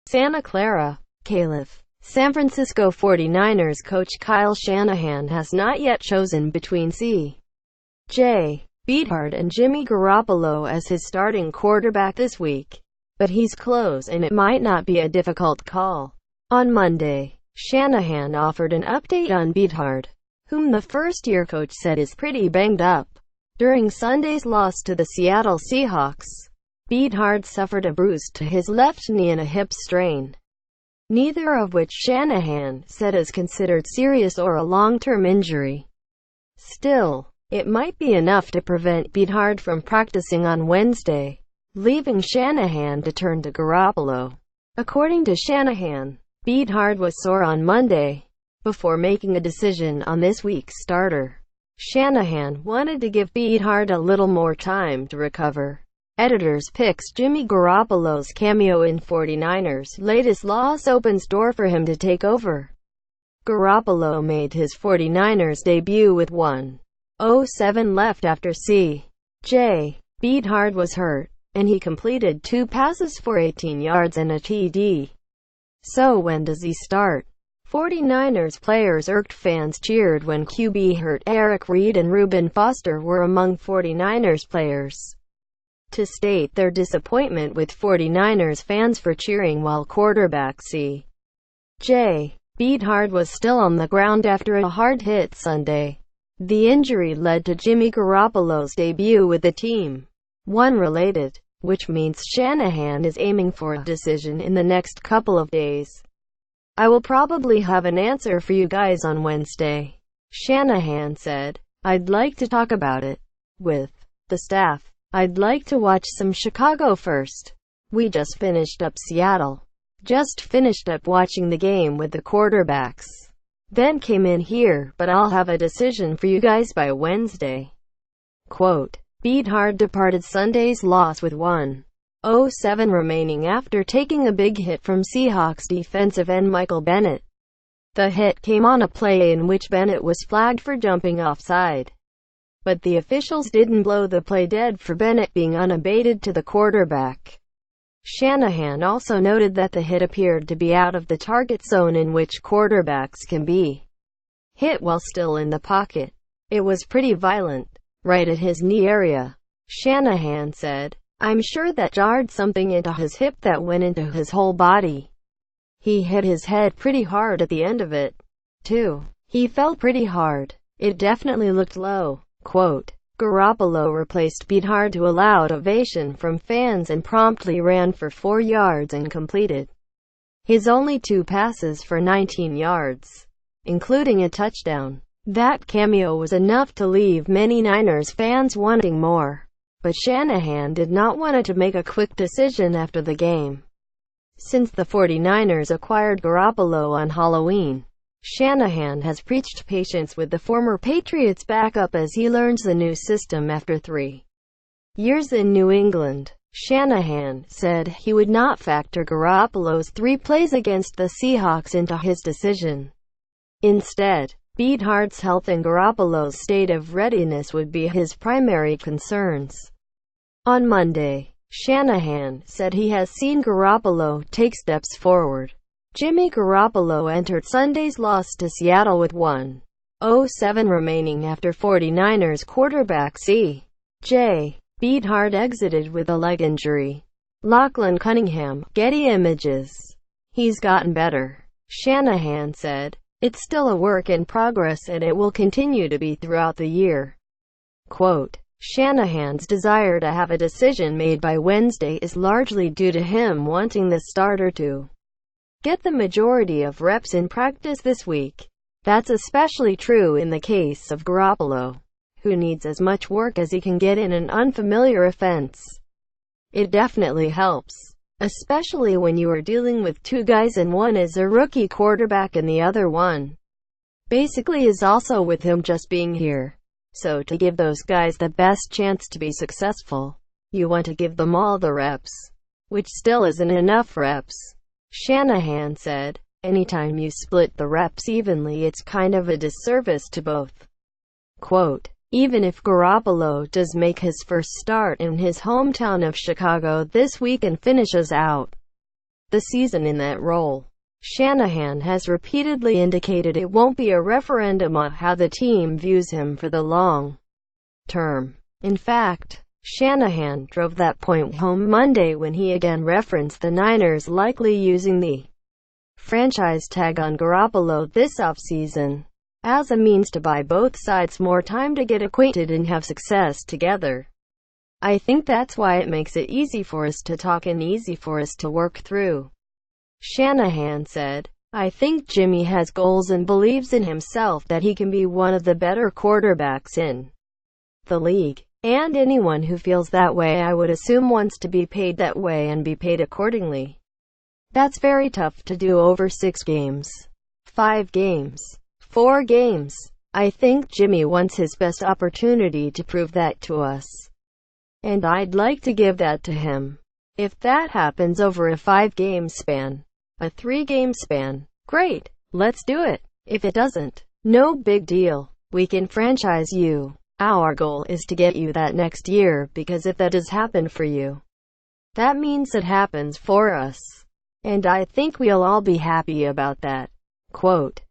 Santa Clara, Calif. San Francisco 49ers coach Kyle Shanahan has not yet chosen between C.J. Beathard and Jimmy Garoppolo as his starting quarterback this week. But he's close, and it might not be a difficult call. On Monday, Shanahan offered an update on Beathard, whom the first-year coach said is pretty banged up. During Sunday's loss to the Seattle Seahawks, Beathard suffered a bruise to his left knee and a hip strain, neither of which Shanahan said is considered serious or a long-term injury. Still, it might be enough to prevent Beathard from practicing on Wednesday, leaving Shanahan to turn to Garoppolo. According to Shanahan, Beathard was sore on Monday, before making a decision on this week's starter. Shanahan wanted to give Beathard a little more time to recover. Editors picks Jimmy Garoppolo's cameo in 49ers' latest loss opens door for him to take over. Garoppolo made his 49ers debut with 1:07 left after C.J. Beathard was hurt, and he completed 2 passes for 18 yards and a TD. So when does he start? 49ers players irked fans cheered when QB hurt. Eric Reid and Reuben Foster were among 49ers players to state their disappointment with 49ers fans for cheering while quarterback C.J. Beathard was still on the ground after a hard hit Sunday. The injury led to Jimmy Garoppolo's debut with the team. One related, which means Shanahan is aiming for a decision in the next couple of days. "I will probably have an answer for you guys on Wednesday," Shanahan said. "I'd like to talk about it with the staff. I'd like to watch some Chicago first. We just finished up Seattle. Just finished up watching the game with the quarterbacks. Then came in here, but I'll have a decision for you guys by Wednesday." Quote, Beathard departed Sunday's loss with 1:07 remaining after taking a big hit from Seahawks defensive end Michael Bennett. The hit came on a play in which Bennett was flagged for jumping offside, but the officials didn't blow the play dead for Bennett being unabated to the quarterback. Shanahan also noted that the hit appeared to be out of the target zone in which quarterbacks can be hit while still in the pocket. "It was pretty violent, right at his knee area," Shanahan said. "I'm sure that jarred something into his hip that went into his whole body. He hit his head pretty hard at the end of it, too. He fell pretty hard. It definitely looked low." Quote, Garoppolo replaced Beathard to a loud ovation from fans and promptly ran for 4 yards and completed his only 2 passes for 19 yards, including a touchdown. That cameo was enough to leave many Niners fans wanting more. But Shanahan did not want to make a quick decision after the game. Since the 49ers acquired Garoppolo on Halloween, Shanahan has preached patience with the former Patriots backup as he learns the new system after 3 years in New England. Shanahan said he would not factor Garoppolo's 3 plays against the Seahawks into his decision. Instead, Beathard's health and Garoppolo's state of readiness would be his primary concerns. On Monday, Shanahan said he has seen Garoppolo take steps forward. Jimmy Garoppolo entered Sunday's loss to Seattle with 1:07 remaining after 49ers quarterback C.J. Beathard exited with a leg injury. Lachlan Cunningham, Getty Images. "He's gotten better," Shanahan said. "It's still a work in progress and it will continue to be throughout the year." Quote, Shanahan's desire to have a decision made by Wednesday is largely due to him wanting the starter to get the majority of reps in practice this week. That's especially true in the case of Garoppolo, who needs as much work as he can get in an unfamiliar offense. It definitely helps, especially when you are dealing with 2 guys and one is a rookie quarterback and the other one basically is also with him just being here. So to give those guys the best chance to be successful, you want to give them all the reps, which still isn't enough reps. Shanahan said, "Anytime you split the reps evenly, it's kind of a disservice to both." Quote, Even if Garoppolo does make his first start in his hometown of Chicago this week and finishes out the season in that role. Shanahan has repeatedly indicated it won't be a referendum on how the team views him for the long term. In fact, Shanahan drove that point home Monday when he again referenced the Niners likely using the franchise tag on Garoppolo this offseason as a means to buy both sides more time to get acquainted and have success together. I think that's why it makes it easy for us to talk and easy for us to work through. Shanahan said, I think Jimmy has goals and believes in himself that he can be one of the better quarterbacks in the league. And anyone who feels that way, I would assume, wants to be paid that way and be paid accordingly. That's very tough to do over 6 games, 5 games, 4 games. I think Jimmy wants his best opportunity to prove that to us. And I'd like to give that to him. If that happens over a 5-game span, a 3-game span, great, let's do it. If it doesn't, no big deal. We can franchise you. Our goal is to get you that next year, because if that does happen for you, that means it happens for us. And I think we'll all be happy about that. Quote.